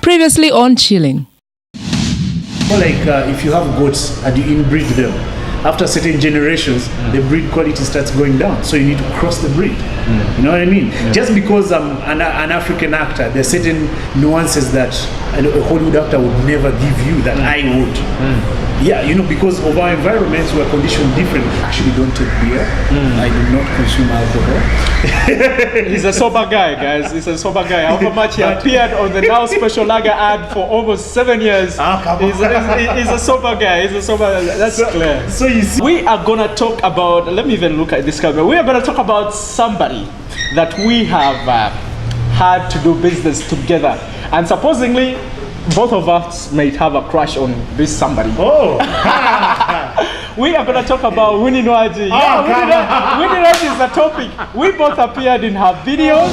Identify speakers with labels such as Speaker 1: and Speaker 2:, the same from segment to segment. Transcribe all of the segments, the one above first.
Speaker 1: Previously on Chilling.
Speaker 2: Like if you have goats and you inbreed them, after certain generations, the breed quality starts going down. So you need to cross the breed. You know what I mean? Yeah. Just because I'm an African actor, there's certain nuances that a Hollywood actor would never give you that I would. Yeah, you know, because of our environments, we're conditioned differently. Actually, don't take beer. I do not consume alcohol.
Speaker 3: He's a sober guy, guys. He's a sober guy. How much he appeared on the Now Special Lager ad for almost 7 years. He's a sober guy. He's a sober. That's clear. So you see, we are gonna talk about. Let me even look at this camera. We are gonna talk about somebody that we have had to do business together, and supposedly both of us might have a crush on this somebody. Oh! We are going to talk about Winnie Nwaji. Winnie Nwaji is the topic. We both appeared in her videos.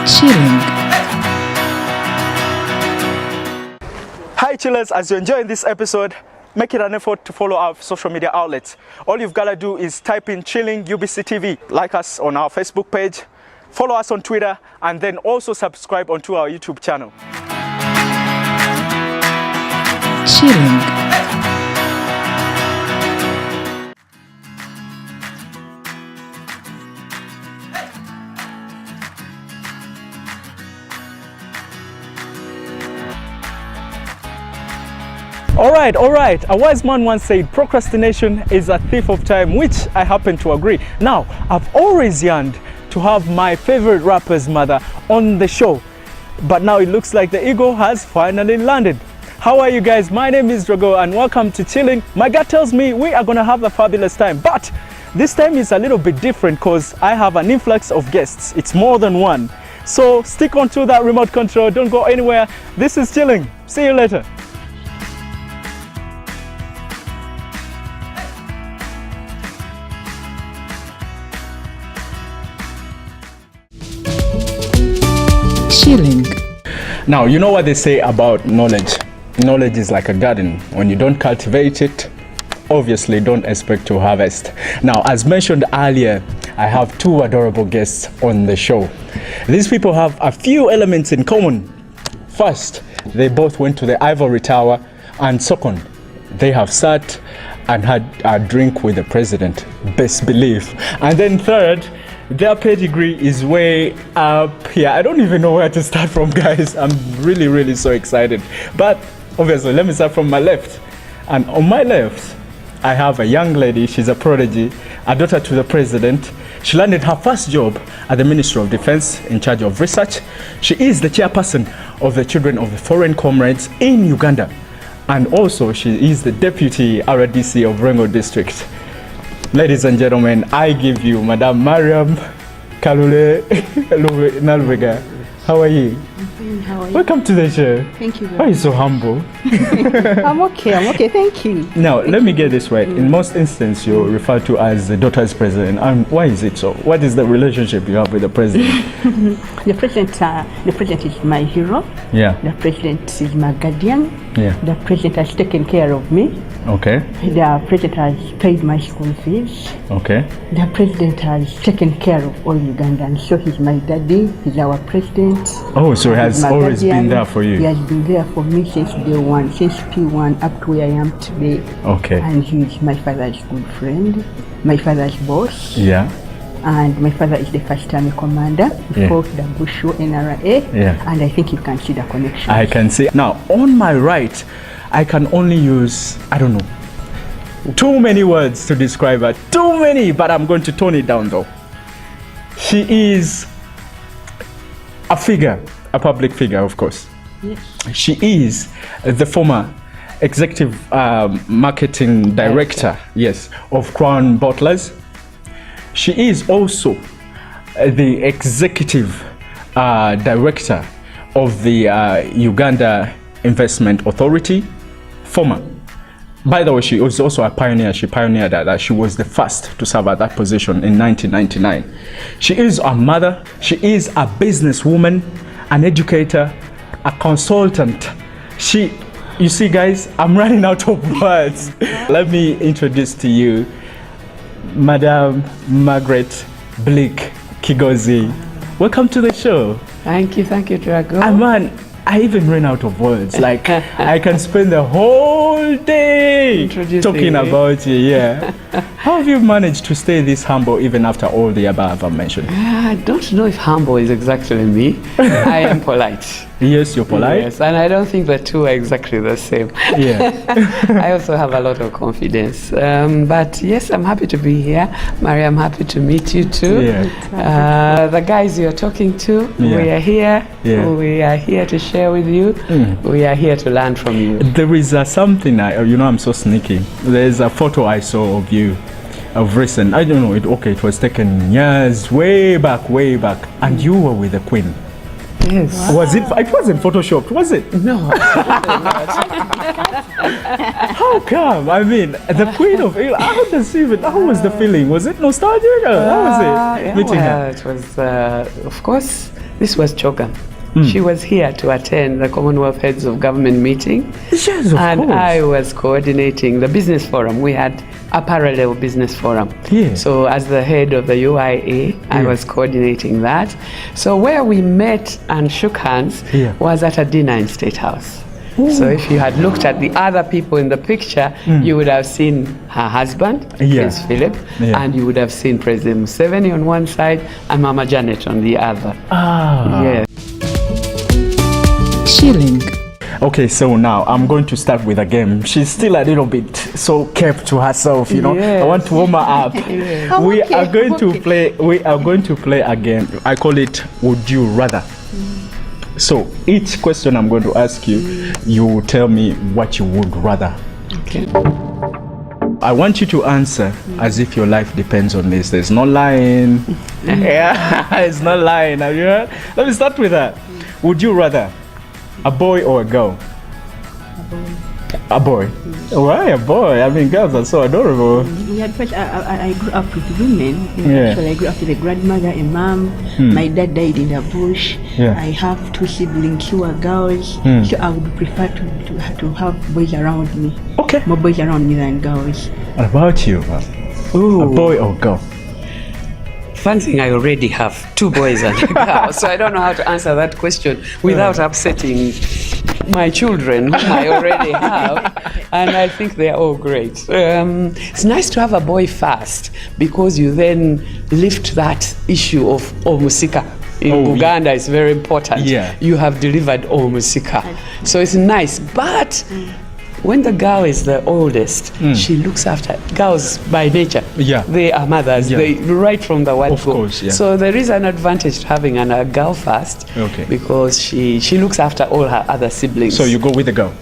Speaker 1: Chilling.
Speaker 3: Hi chillers, as you're enjoying this episode, make it an effort to follow our social media outlets. All you've got to do is type in Chilling UBC TV, like us on our Facebook page, follow us on Twitter, and then also subscribe onto our YouTube channel.
Speaker 1: Chilling.
Speaker 3: All right. A wise man once said, procrastination is a thief of time, which I happen to agree. Now, I've always yearned to have my favorite rapper's mother on the show, but now it looks like the ego has finally landed. How are you guys? My name is Drago and welcome to Chilling. My gut tells me we are gonna have a fabulous time, but this time is a little bit different because I have an influx of guests. It's more than one. So stick onto that remote control, don't go anywhere. This is Chilling. See you later.
Speaker 1: Chilling.
Speaker 3: Now, you know what they say about knowledge. Knowledge is like a garden. When you don't cultivate it, obviously don't expect to harvest. Now, as mentioned earlier, I have two adorable guests on the show. These people have a few elements in common. First, they both went to the ivory tower, and second, they have sat and had a drink with the president, best believe. And then third, their pedigree is way up here. I don't even know where to start from, guys. I'm really so excited. But obviously, let me start from my left. And on my left, I have a young lady. She's a prodigy, a daughter to the president. She landed her first job at the Ministry of Defense in charge of research. She is the chairperson of the Children of the Foreign Comrades in Uganda. And also, she is the deputy RDC of Lwengo district. Ladies and gentlemen, I give you Madam MARIAM Kalule Nalvega. How are you?
Speaker 4: I'm fine. How are you?
Speaker 3: Welcome to the show.
Speaker 4: Thank you very
Speaker 3: Why are you so humble?
Speaker 4: I'm okay. Thank you.
Speaker 3: Now, let me get this right. In most instances, you're referred to as the daughter's president. And why is it so? What is the relationship you have with the president?
Speaker 4: The president is my hero.
Speaker 3: Yeah.
Speaker 4: The president is my guardian.
Speaker 3: Yeah.
Speaker 4: The president has taken care of me.
Speaker 3: Okay.
Speaker 4: The president has paid my school fees.
Speaker 3: Okay.
Speaker 4: The president has taken care of all Ugandans. So he's my daddy. He's our president.
Speaker 3: Oh, so he has always been there for you.
Speaker 4: He has been there for me since day one, since P1 up to where I am today.
Speaker 3: Okay.
Speaker 4: And he's my father's good friend, my father's boss.
Speaker 3: Yeah.
Speaker 4: And my father is the first army commander before the Bushu NRA.
Speaker 3: Yeah.
Speaker 4: And I think you can see the connection.
Speaker 3: I can see. Now, on my right, I can only use, I don't know, too many words to describe her. Too many, but I'm going to tone it down though. She is a figure, a public figure, of course.
Speaker 4: Yes.
Speaker 3: She is the former executive marketing director, yes, of Crown Bottlers. She is also the executive director of the Uganda Investment Authority, former. By the way, she was also a pioneer. She pioneered that. She was the first to serve at that position in 1999. She is a mother. She is a businesswoman, an educator, a consultant. You see, guys, I'm running out of words. Let me introduce to you Madam Margaret Blick Kigozi. Welcome to the show.
Speaker 5: Thank you, Drago.
Speaker 3: Man, I even ran out of words. Like, I can spend the whole day talking about you. Yeah. How have you managed to stay this humble even after all the above I've mentioned?
Speaker 5: I don't know if humble is exactly me. I am polite.
Speaker 3: Yes, you're polite.
Speaker 5: Yes, and I don't think the two are exactly the same.
Speaker 3: Yeah.
Speaker 5: I also have a lot of confidence. But yes, I'm happy to be here. Mari, I'm happy to meet you too.
Speaker 3: Yeah.
Speaker 5: The guys you're talking to, we are here.
Speaker 3: Yeah.
Speaker 5: We are here to share with you. We are here to learn from you.
Speaker 3: There is something, I'm so sneaky. There's a photo I saw of you of recent. I don't know, it was taken years, way back. And you were with the Queen.
Speaker 5: Yes.
Speaker 3: Wow. Was it? It wasn't photoshopped, was it?
Speaker 5: No.
Speaker 3: How come? I mean, the Queen of England. How was the feeling? Was it nostalgic? How was it? Meeting her?
Speaker 5: It was, of course, this was Choga. She was here to attend the Commonwealth Heads of Government meeting.
Speaker 3: Yes, of course.
Speaker 5: I was coordinating the business forum. We had a parallel business forum.
Speaker 3: Yeah.
Speaker 5: So as the head of the UIA, I was coordinating that. So where we met and shook hands was at a dinner in State House. Ooh. So if you had looked at the other people in the picture, you would have seen her husband, Prince Philip, and you would have seen President Museveni on one side and Mama Janet on the other. Yeah.
Speaker 1: Chilling.
Speaker 3: Okay, so now I'm going to start with a game. She's still a little bit so kept to herself, you know.
Speaker 5: Yes.
Speaker 3: I want to warm her up. We are going to play a game. I call it Would You Rather. So each question I'm going to ask you, you will tell me what you would rather.
Speaker 5: Okay.
Speaker 3: I want you to answer as if your life depends on this. There's no lying. It's not lying. Have you heard? Let me start with that. Would you rather a boy or a girl? A boy. Why a boy? I mean, girls are so adorable.
Speaker 4: First, I grew up with women. Actually, I grew up with a grandmother, a mom. My dad died in the bush. I have two siblings who are girls. So I would prefer to have boys around me.
Speaker 3: Okay.
Speaker 4: More boys around me than girls.
Speaker 3: What about you?
Speaker 5: Ooh.
Speaker 3: A boy or girl?
Speaker 5: Fun thing, I already have two boys and a girl, so I don't know how to answer that question without upsetting my children, whom I already have, and I think they are all great. It's nice to have a boy first, because you then lift that issue of Omusika. In Uganda, it's very important. You have delivered Omusika. So it's nice, but when the girl is the oldest, she looks after girls by nature. They are mothers. They right from the word go.
Speaker 3: Course,
Speaker 5: so there is an advantage to having a girl first, because she looks after all her other siblings.
Speaker 3: So you go with the girl.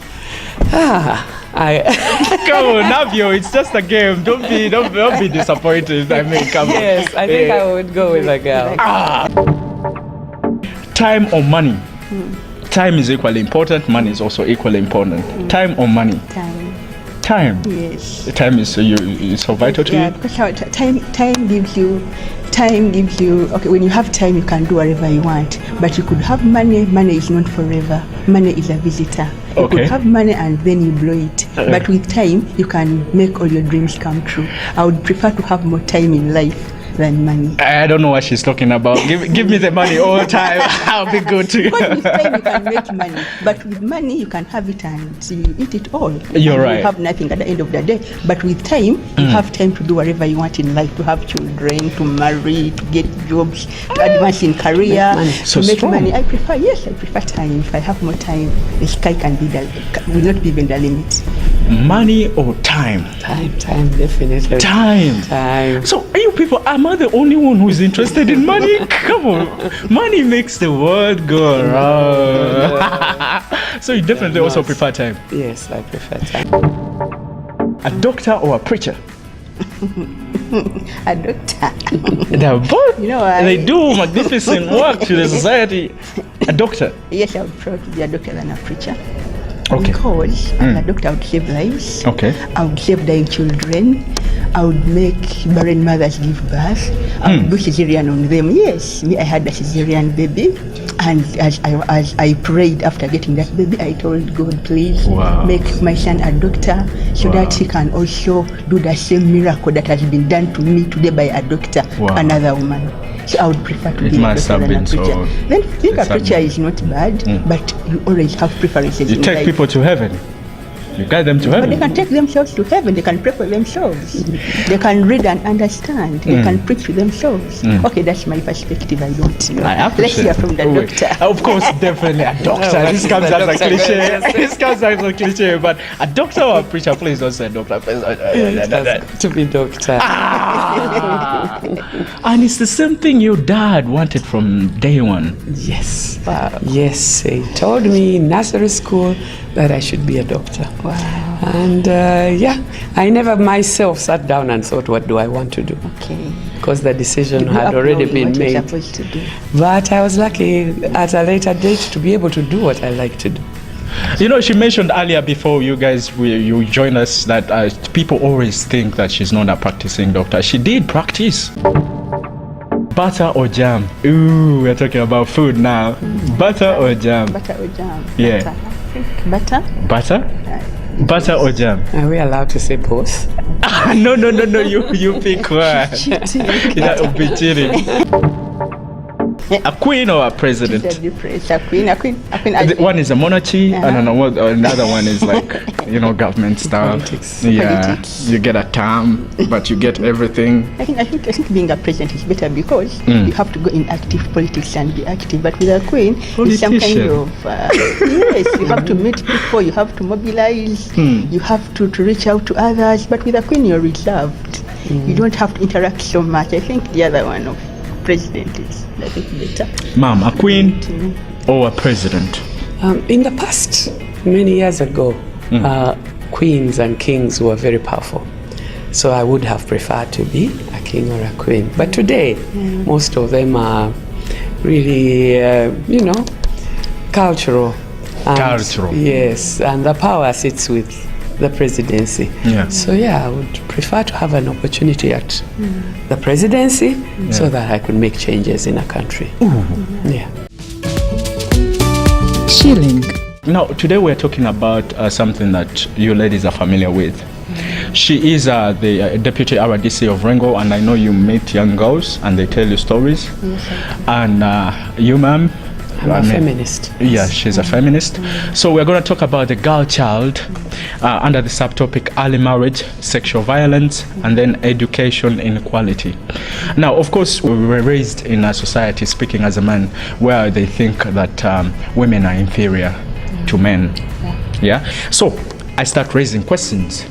Speaker 3: Come on, Navio, it's just a game. Don't be disappointed. I mean, come on.
Speaker 5: Yes, I think I would go with a girl.
Speaker 3: Time or money? Time is equally important. Money is also equally important. Time or money? Time.
Speaker 4: Yes.
Speaker 3: Time is so vital to you.
Speaker 4: Yeah, because time gives you. Okay, when you have time, you can do whatever you want. But you could have money. Money is not forever. Money is a visitor. You could have money and then you blow it. But with time, you can make all your dreams come true. I would prefer to have more time in life than money.
Speaker 3: I don't know what she's talking about. Give me the money all the time. I'll be good too.
Speaker 4: Because with time you can make money, but with money you can have it and you eat it all.
Speaker 3: You're right.
Speaker 4: You have nothing at the end of the day. But with time, you have time to do whatever you want in life, to have children, to marry, to get jobs, to advance in career,
Speaker 3: so
Speaker 4: to make
Speaker 3: strong.
Speaker 4: money. I prefer time. If I have more time, the sky will not be even the limit.
Speaker 3: Money or time?
Speaker 5: Time, definitely.
Speaker 3: Time. So are you people, am I the only one who's interested in money? Come on. Money makes the world go around. So you definitely also prefer time?
Speaker 5: Yes, I prefer time.
Speaker 3: A doctor or a preacher?
Speaker 4: A doctor.
Speaker 3: They're both.
Speaker 4: You know,
Speaker 3: they do magnificent work to the society. A doctor?
Speaker 4: Yes, I would prefer to be a doctor than a preacher.
Speaker 3: Okay.
Speaker 4: Because as a doctor, I would save lives.
Speaker 3: Okay.
Speaker 4: I would save dying children. I would make barren mothers give birth. I would do cesarean on them. Yes, me, I had a cesarean baby. And as I prayed after getting that baby, I told God, please make my son a doctor so that he can also do the same miracle that has been done to me today by a doctor, another woman. So I would prefer to
Speaker 3: It
Speaker 4: be a
Speaker 3: must
Speaker 4: doctor
Speaker 3: have
Speaker 4: than a
Speaker 3: been so-
Speaker 4: preacher. Then being a
Speaker 3: it's
Speaker 4: preacher
Speaker 3: happening.
Speaker 4: is not bad, but you always have preferences.
Speaker 3: You
Speaker 4: in
Speaker 3: take
Speaker 4: life.
Speaker 3: people to heaven. You guide them to
Speaker 4: But they
Speaker 3: heaven.
Speaker 4: can take themselves to heaven. They can pray for themselves. They can read and understand. They can preach to themselves. Okay, that's my perspective. I don't know.
Speaker 3: I
Speaker 4: Let's
Speaker 3: appreciate
Speaker 4: hear from the
Speaker 3: it.
Speaker 4: doctor.
Speaker 3: Of course, definitely a doctor.
Speaker 5: No,
Speaker 3: This comes
Speaker 5: the
Speaker 3: as a
Speaker 5: doctor
Speaker 3: cliche.
Speaker 5: goes,
Speaker 3: This comes as a cliche, but a doctor or a preacher, please don't say doctor.
Speaker 5: It has to be doctor.
Speaker 3: And it's the same thing your dad wanted from day one.
Speaker 5: Yes. Yes, he told me in nursery school that I should be a doctor.
Speaker 4: Wow.
Speaker 5: And I never myself sat down and thought, what do I want to do?
Speaker 4: Okay.
Speaker 5: Because the decision
Speaker 4: You grew
Speaker 5: had
Speaker 4: up
Speaker 5: already
Speaker 4: knowing
Speaker 5: been
Speaker 4: what you're
Speaker 5: made.
Speaker 4: supposed to do.
Speaker 5: But I was lucky at a later date to be able to do what I like to do.
Speaker 3: You know, she mentioned earlier before you joined us that people always think that she's not a practicing doctor. She did practice. Butter or jam? Ooh, we're talking about food now. Butter or jam?
Speaker 4: Butter or jam?
Speaker 3: Yeah.
Speaker 4: Butter. I think butter.
Speaker 3: Butter? Butter or jam?
Speaker 5: Are we allowed to say both?
Speaker 3: No, you pick one. That would be cheating. A queen or a president?
Speaker 4: There's a difference. A queen.
Speaker 3: One is a monarchy, and another one is like, government stuff.
Speaker 5: Politics.
Speaker 3: Yeah,
Speaker 4: Politics.
Speaker 3: you get a term, but you get everything.
Speaker 4: I think being a president is better because you have to go in active politics and be active. But with a queen, it's some kind
Speaker 3: Politician.
Speaker 4: of yes. You have to meet people. You have to mobilize. You have to reach out to others. But with a queen, you're reserved. You don't have to interact so much. I think the other one of president is, I think, better.
Speaker 3: Ma'am, a queen or a president?
Speaker 5: In the past, many years ago, queens and kings were very powerful. So I would have preferred to be a king or a queen. But today, most of them are really, cultural. And
Speaker 3: Cultural.
Speaker 5: Yes, and the power sits with the presidency.
Speaker 3: Yeah.
Speaker 5: So I would prefer to have an opportunity at the presidency so that I could make changes in a country. Yeah.
Speaker 1: Shilling.
Speaker 3: Now, today we're talking about something that you ladies are familiar with. She is the deputy RDC of Lwengo, and I know you meet young girls and they tell you stories.
Speaker 4: Yes,
Speaker 3: And you, ma'am?
Speaker 5: I'm a feminist.
Speaker 3: Yeah, she's a feminist. So we're going to talk about the girl child under the subtopic early marriage, sexual violence, and then education inequality. Now, of course, we were raised in a society, speaking as a man, where they think that women are inferior to men. Yeah. So I start raising questions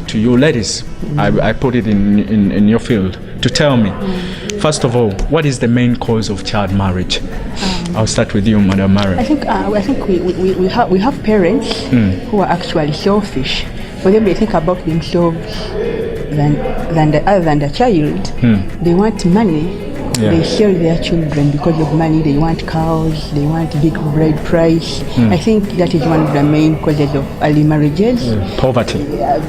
Speaker 3: to you ladies. I put it in your field to tell me, first of all, what is the main cause of child marriage? I'll start with you, Madam Mariam.
Speaker 4: I think we have parents who are actually selfish. For them, they think about themselves than the child. They want money.
Speaker 3: Yeah.
Speaker 4: They sell their children because of money. They want cows. They want big bride price. I think that is one of the main causes of early marriages.
Speaker 3: Poverty.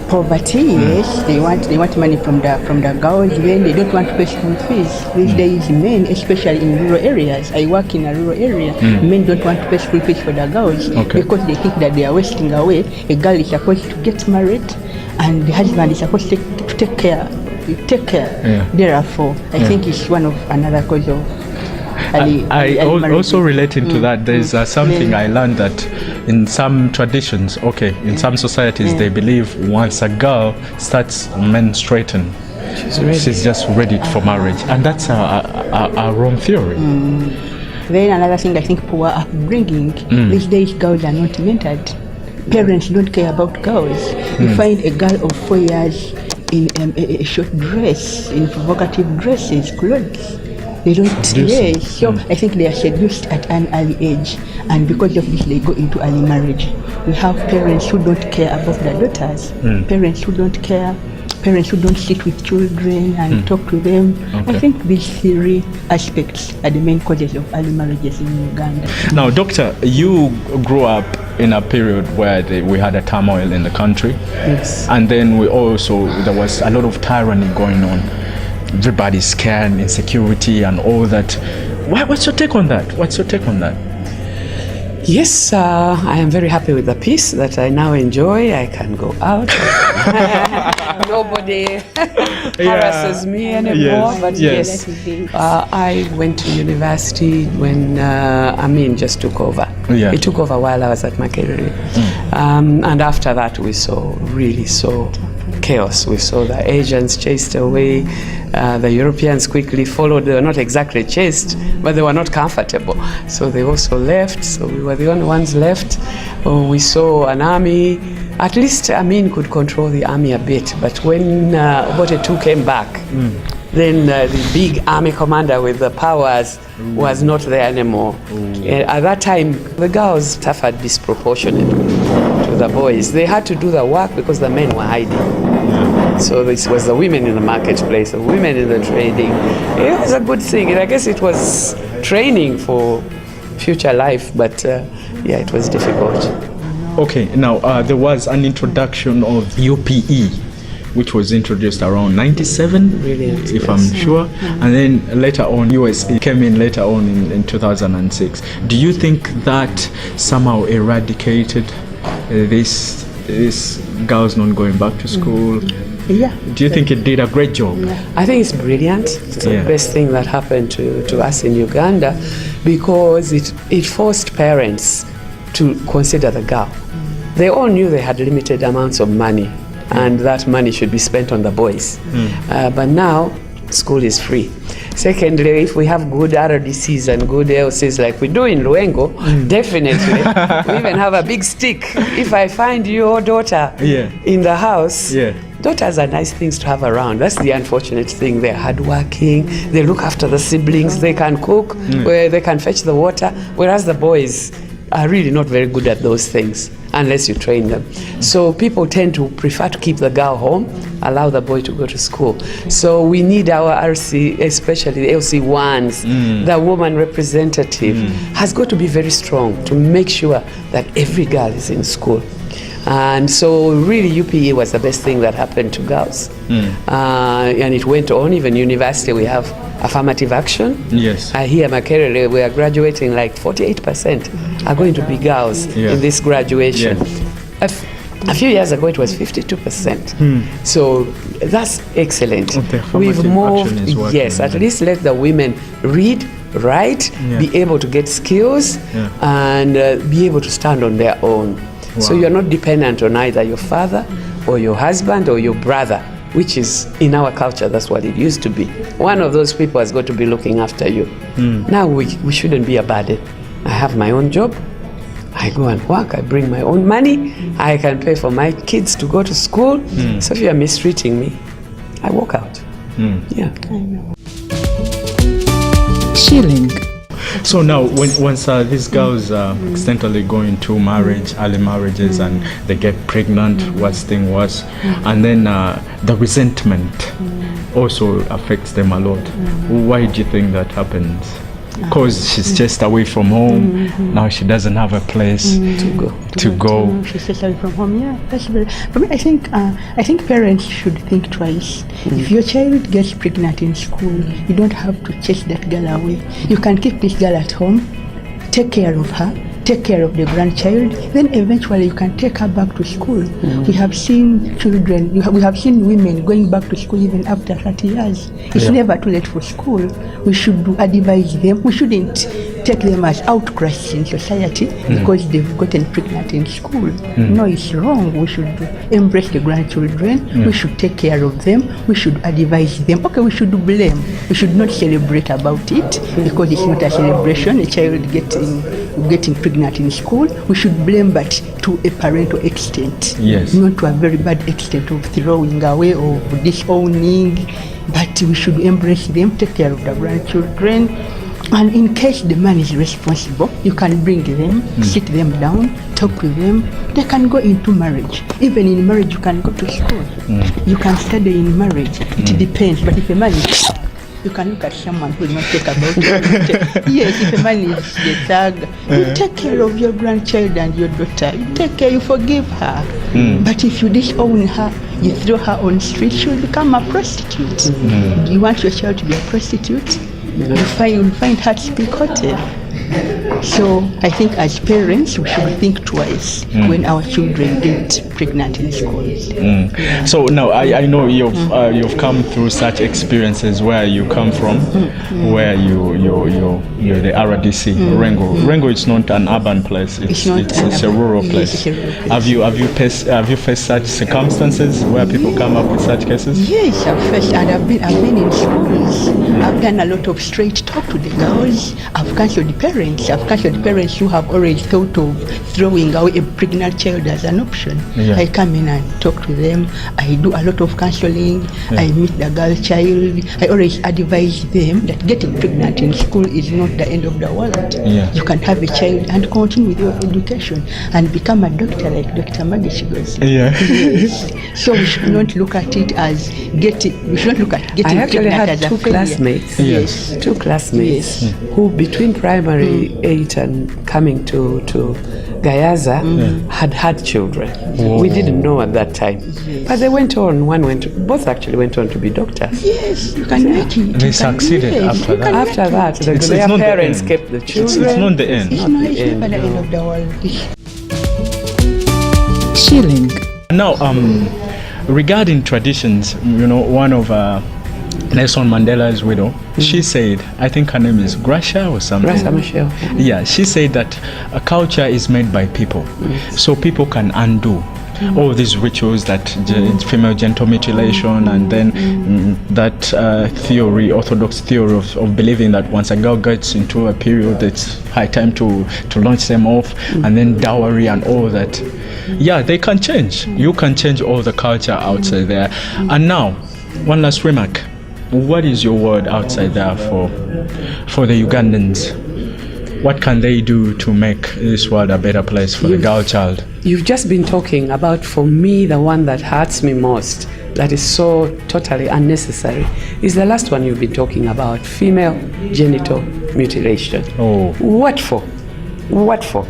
Speaker 4: Poverty, yes. They want money from the girls. Then they don't want to pay school fees. These days, men, especially in rural areas, I work in a rural area. Men don't want to pay school fees for the girls because they think that they are wasting away. A girl is supposed to get married, and the husband is supposed to take care. Therefore, I think it's one of another cause of early
Speaker 3: also relating to that, there's something I learned that in some traditions, in some societies, they believe once a girl starts menstruating, she's just ready for marriage, and that's a wrong theory.
Speaker 4: Then another thing, I think poor upbringing. These days, girls are not mentored. Parents don't care about girls. You find a girl of 4 years in a short dress, in provocative dresses, clothes. They don't. Yes. So I think they are seduced at an early age, and because of this, they go into early marriage. We have parents who don't care about their daughters. Parents who don't care. Parents who don't sit with children and talk to them. I think these three aspects are the main causes of early marriages in Uganda.
Speaker 3: Now, Doctor, you grew up in a period where we had a turmoil in the country.
Speaker 5: Yes.
Speaker 3: And then there was a lot of tyranny going on. Everybody's scared, insecurity and all that. What's your take on that?
Speaker 5: Yes, I am very happy with the peace that I now enjoy. I can go out. Nobody harasses me anymore.
Speaker 3: Yes,
Speaker 5: But
Speaker 3: yes.
Speaker 5: I went to university when Amin just took over.
Speaker 3: Yeah.
Speaker 5: He took over while I was at Makerere. And after that, we really saw chaos. We saw the Asians chased away. The Europeans quickly followed. They were not exactly chased, but they were not comfortable. So they also left. So we were the only ones left. We saw an army. At least Amin could control the army a bit. But when Obote II came back, then the big army commander with the powers was not there anymore. At that time, the girls suffered disproportionately to the boys. They had to do the work because the men were hiding. So this was the women in the marketplace, the women in the trading. It was a good thing. I guess it was training for future life, but it was difficult.
Speaker 3: Okay, now there was an introduction of UPE, which was introduced around 97,
Speaker 5: Brilliant,
Speaker 3: if
Speaker 5: yes.
Speaker 3: I'm sure. And then later on, USE came in later on in 2006. Do you think that somehow eradicated this girls not going back to school?
Speaker 4: Yeah.
Speaker 3: Do you think it did a great job?
Speaker 5: I think it's brilliant. It's the best thing that happened to us in Uganda, because it forced parents to consider the girl. They all knew they had limited amounts of money, and that money should be spent on the boys. But now, school is free. Secondly, if we have good RDCs and good LCs like we do in Lwengo, definitely. We even have a big stick. If I find your daughter in the house, daughters are nice things to have around. That's the unfortunate thing. They're hardworking. They look after the siblings. They can cook. Where they can fetch the water. Whereas the boys are really not very good at those things unless you train them. So people tend to prefer to keep the girl home, allow the boy to go to school. So we need our RC, especially the LC1s, the woman representative has got to be very strong to make sure that every girl is in school. And so really UPE was the best thing that happened to girls. And it went on. Even university, we have affirmative action.
Speaker 3: Yes.
Speaker 5: Here at Makerere, we are graduating like 48% are going to be girls in this graduation. A few years ago, it was 52%. So that's excellent. We've moved, at least let the women read, write, be able to get skills, and be able to stand on their own. So you're not dependent on either your father or your husband or your brother, which is in our culture, that's what it used to be. One of those people has got to be looking after you. Now we shouldn't be a burden. I have my own job. I go and work. I bring my own money. I can pay for my kids to go to school. So if you are mistreating me, I walk out. Yeah.
Speaker 1: Shilling.
Speaker 3: So now, once these girls accidentally go into marriage, early marriages, and they get pregnant, worst thing was, and then the resentment also affects them a lot. Why do you think that happens? Because she's just away from home. Now she doesn't have a place to go.
Speaker 4: She's just away from home. Yeah, that's very. For me, I think parents should think twice. If your child gets pregnant in school, you don't have to chase that girl away. You can keep this girl at home, take care of her, take care of the grandchild, then eventually you can take her back to school. We have seen children, we have seen women going back to school even after 30 years. It's never too late for school. We should advise them. We shouldn't take them as outcasts in society because they've gotten pregnant in school. No, it's wrong. We should embrace the grandchildren. We should take care of them. We should advise them. Okay, we should blame. We should not celebrate about it because it's not a celebration. A child getting pregnant in school, we should blame, but to a parental extent, not to a very bad extent of throwing away or disowning, but we should embrace them, take care of the grandchildren, and in case the man is responsible, you can bring them, sit them down, talk with them. They can go into marriage. Even in marriage, you can go to school. You can study in marriage. It depends, but if a man is you can look at someone who will not talk about it. Yes, if a man is a thug, you take care of your grandchild and your daughter. You take care, you forgive her. But if you disown her, you throw her on the street, she will become a prostitute. Do you want your child to be a prostitute? You find her to speak hotel. So I think as parents, we should think twice when our children get pregnant in schools.
Speaker 3: So now I know you've come through such experiences where you come from, where you're the RDC, Lwengo. Lwengo is not an urban place; it's a rural place. Have you faced such circumstances where people come up with such cases?
Speaker 4: Yes, I've faced, and I've been in schools. I've done a lot of straight talk to the girls. I've counseled the parents. I've counseled the parents who have already thought of throwing away a pregnant child as an option.
Speaker 3: Yeah.
Speaker 4: I come in and talk to them. I do a lot of counseling.
Speaker 3: Yeah.
Speaker 4: I meet the girl child. I always advise them that getting pregnant in school is not the end of the world.
Speaker 3: Yeah.
Speaker 4: You can have a child and continue with your education and become a doctor like Dr. Maggie Kigozi.
Speaker 3: Yeah.
Speaker 4: Yes. So we should not look at it as we should not look at getting
Speaker 5: I actually
Speaker 4: pregnant
Speaker 5: had
Speaker 4: as
Speaker 5: two
Speaker 4: a failure.
Speaker 5: classmates.
Speaker 3: Yes.
Speaker 5: Two classmates who, between primary 8 and coming to Gayaza, had children.
Speaker 3: Whoa.
Speaker 5: We didn't know at that time, but they went on. Both actually went on to be doctors.
Speaker 4: Yes, you can make it.
Speaker 3: They succeeded after that.
Speaker 5: After that,
Speaker 3: It's
Speaker 5: their
Speaker 3: not the
Speaker 5: parents
Speaker 3: end.
Speaker 5: kept the children.
Speaker 3: It's not the end.
Speaker 4: It's
Speaker 5: Not
Speaker 4: not
Speaker 5: the
Speaker 4: it's
Speaker 5: end,
Speaker 4: never the
Speaker 5: no.
Speaker 4: end of the world.
Speaker 1: Shilling.
Speaker 3: Now, regarding traditions, one of Nelson Mandela's widow, she said, I think her name is Gracia or something.
Speaker 5: Gracia Michelle.
Speaker 3: Yeah, she said that a culture is made by people, so people can undo all these rituals, that female genital mutilation, and then that orthodox theory of believing that once a girl gets into a period, it's high time to launch them off, and then dowry and all that. Yeah, they can change. You can change all the culture outside there. And now, one last remark. What is your word outside there for the Ugandans? What can they do to make this world a better place for the girl child?
Speaker 5: You've just been talking about, for me, the one that hurts me most, that is so totally unnecessary, is the last one you've been talking about, female genital mutilation.
Speaker 3: Oh.
Speaker 5: What for? What for?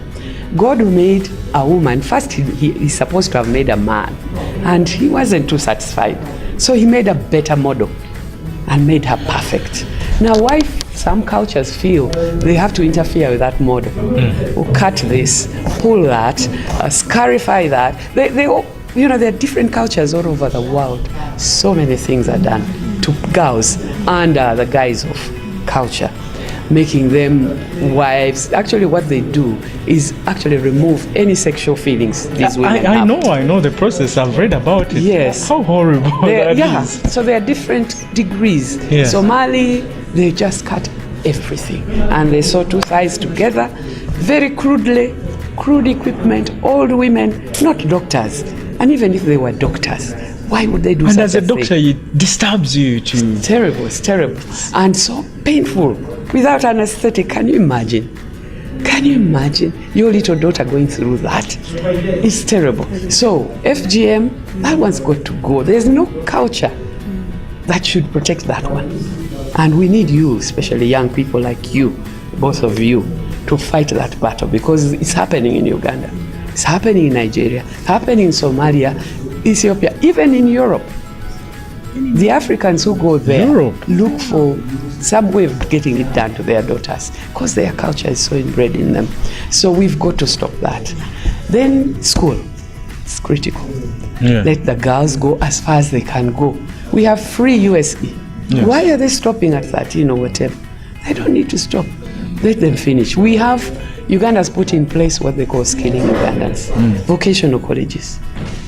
Speaker 5: God made a woman. First, he's supposed to have made a man, and he wasn't too satisfied. So he made a better model and made her perfect. Now, why some cultures feel they have to interfere with that model, or cut this, pull that, scarify that. They all, there are different cultures all over the world. So many things are done to girls under the guise of culture, making them wives. Actually, what they do is actually remove any sexual feelings these women have.
Speaker 3: I know the process. I've read about it.
Speaker 5: Yes.
Speaker 3: How horrible that is.
Speaker 5: So there are different degrees.
Speaker 3: Yeah.
Speaker 5: Somali, they just cut everything, and they sew two thighs together, very crudely, crude equipment, old women, not doctors. And even if they were doctors, why would they do such a thing?
Speaker 3: And as a doctor, it disturbs you to...
Speaker 5: It's terrible. And so painful. Without anesthetic, can you imagine? Can you imagine your little daughter going through that? It's terrible. So FGM, that one's got to go. There's no culture that should protect that one. And we need you, especially young people like you, both of you, to fight that battle, because it's happening in Uganda. It's happening in Nigeria, happening in Somalia, Ethiopia, even in Europe. The Africans who go there look for some way of getting it done to their daughters, because their culture is so inbred in them. So we've got to stop that. Then school, it's critical.
Speaker 3: Yeah.
Speaker 5: Let the girls go as far as they can go. We have free USE.
Speaker 3: Yes.
Speaker 5: Why are they stopping at 13 or whatever? They don't need to stop. Let them finish. Uganda's put in place what they call skilling Ugandans, vocational colleges.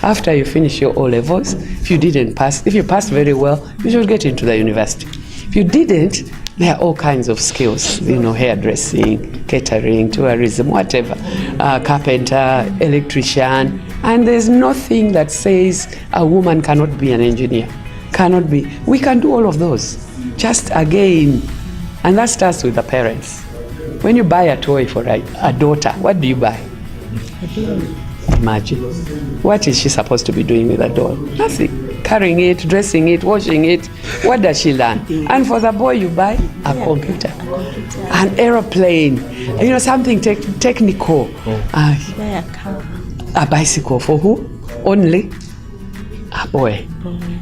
Speaker 5: After you finish your O-levels, if you passed very well, you should get into the university. If you didn't, there are all kinds of skills, hairdressing, catering, tourism, whatever, carpenter, electrician, and there's nothing that says a woman cannot be an engineer, cannot be. We can do all of those, just again, and that starts with the parents. When you buy a toy for a daughter, what do you buy? Imagine. What is she supposed to be doing with a doll? Nothing. Carrying it, dressing it, washing it. What does she learn? And for the boy, you buy a computer, an aeroplane, something technical. A bicycle for who? Only a boy.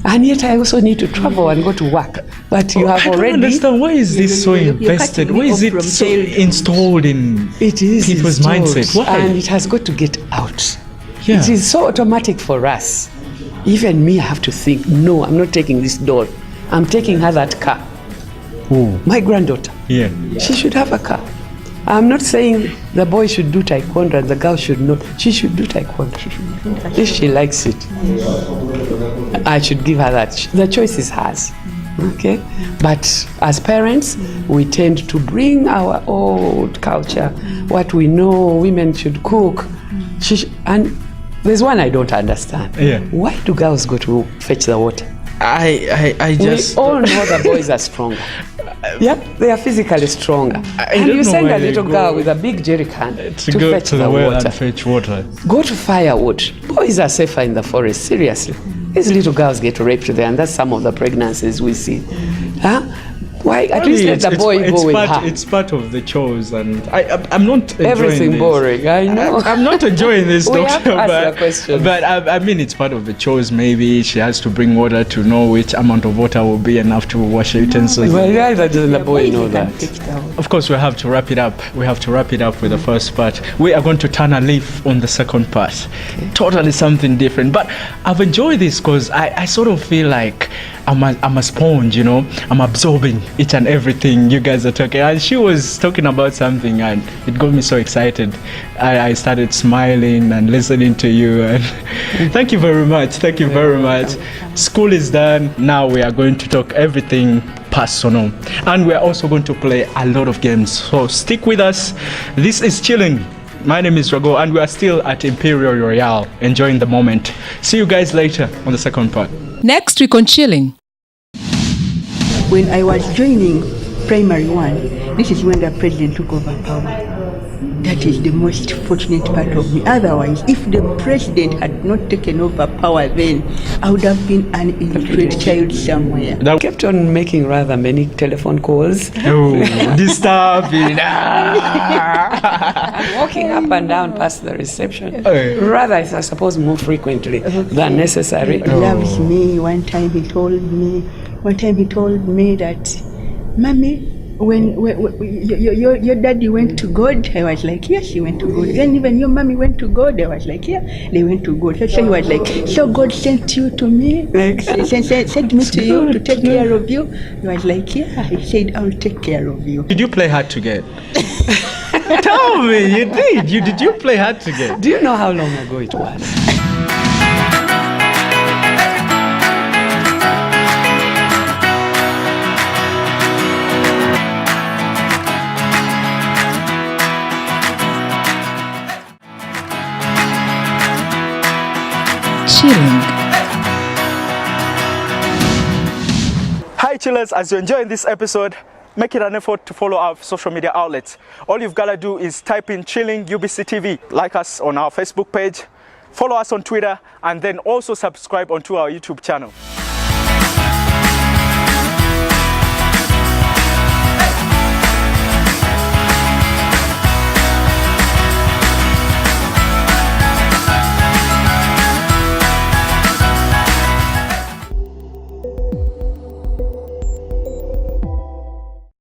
Speaker 5: And yet I also need to travel and go to work. But you have
Speaker 3: I
Speaker 5: already...
Speaker 3: don't understand. Why is this so invested? Why is it so installed in people's mindset? Why?
Speaker 5: And it has got to get out.
Speaker 3: Yeah.
Speaker 5: It is so automatic for us. Even me, I have to think, no, I'm not taking this doll. I'm taking her that car.
Speaker 3: Ooh.
Speaker 5: My granddaughter.
Speaker 3: Yeah.
Speaker 5: She should have a car. I'm not saying the boy should do taekwondo and the girl should not. She should do taekwondo. If she likes it, I should give her that. The choice is hers. Okay? But as parents, we tend to bring our old culture, what we know, women should cook. And there's one I don't understand.
Speaker 3: Yeah.
Speaker 5: Why do girls go to fetch the water?
Speaker 3: I just...
Speaker 5: We all know the boys are stronger. Yeah, they are physically stronger. And you send a little girl with a big jerry can to
Speaker 3: go
Speaker 5: fetch
Speaker 3: to
Speaker 5: the
Speaker 3: well
Speaker 5: water.
Speaker 3: and fetch water.
Speaker 5: Go to firewood. Boys are safer in the forest, seriously. These little girls get raped there, and that's some of the pregnancies we see. Huh? Why? At least let the boy go with her.
Speaker 3: It's part of the chores, and I'm not enjoying
Speaker 5: Everything
Speaker 3: this.
Speaker 5: boring, I know.
Speaker 3: I'm not enjoying this,
Speaker 5: We
Speaker 3: doctor.
Speaker 5: have to ask the question.
Speaker 3: But I mean, it's part of the chores. Maybe she has to bring water to know which amount of water will be enough to wash her utensils.
Speaker 5: Well, yeah, that doesn't the boy know that.
Speaker 3: Of course, we have to wrap it up. We have to wrap it up with the first part. We are going to turn a leaf on the second part. Okay. Totally something different. But I've enjoyed this because I sort of feel like I'm a sponge, you know. I'm absorbing each and everything you guys are talking. And she was talking about something and it got me so excited. I started smiling and listening to you. And thank you very much. Thank you very much. School is done. Now we are going to talk everything personal. And we are also going to play a lot of games. So stick with us. This is Chilling. My name is Drago and we are still at Imperial Royale, enjoying the moment. See you guys later on the second part.
Speaker 1: Next week on Chilling.
Speaker 4: When I was joining primary one, this is when the president took over power. That is the most fortunate part of me. Otherwise, if the president had not taken over power then, I would have been an illiterate child somewhere.
Speaker 5: I kept on making rather many telephone calls.
Speaker 3: Oh, disturbing.
Speaker 5: I'm walking up and down past the reception. Rather, I suppose, more frequently than necessary.
Speaker 4: He loves me. One time he told me that, Mommy, when your daddy went to God, I was like, yes, he went to God. Then even your mommy went to God, I was like, yeah, they went to God. So he was like, so God sent you to me, sent me to you to take care of you. I was like, yeah, he said, I'll take care of you.
Speaker 3: Did you play hard to get? Tell me, you did. Did you play hard to get?
Speaker 5: Do you know how long ago it was?
Speaker 1: Chilling.
Speaker 3: Hi chillers, as you're enjoying this episode, make it an effort to follow our social media outlets. All you've got to do is type in Chilling UBC TV, like us on our Facebook page, follow us on Twitter, and then also subscribe onto our YouTube channel.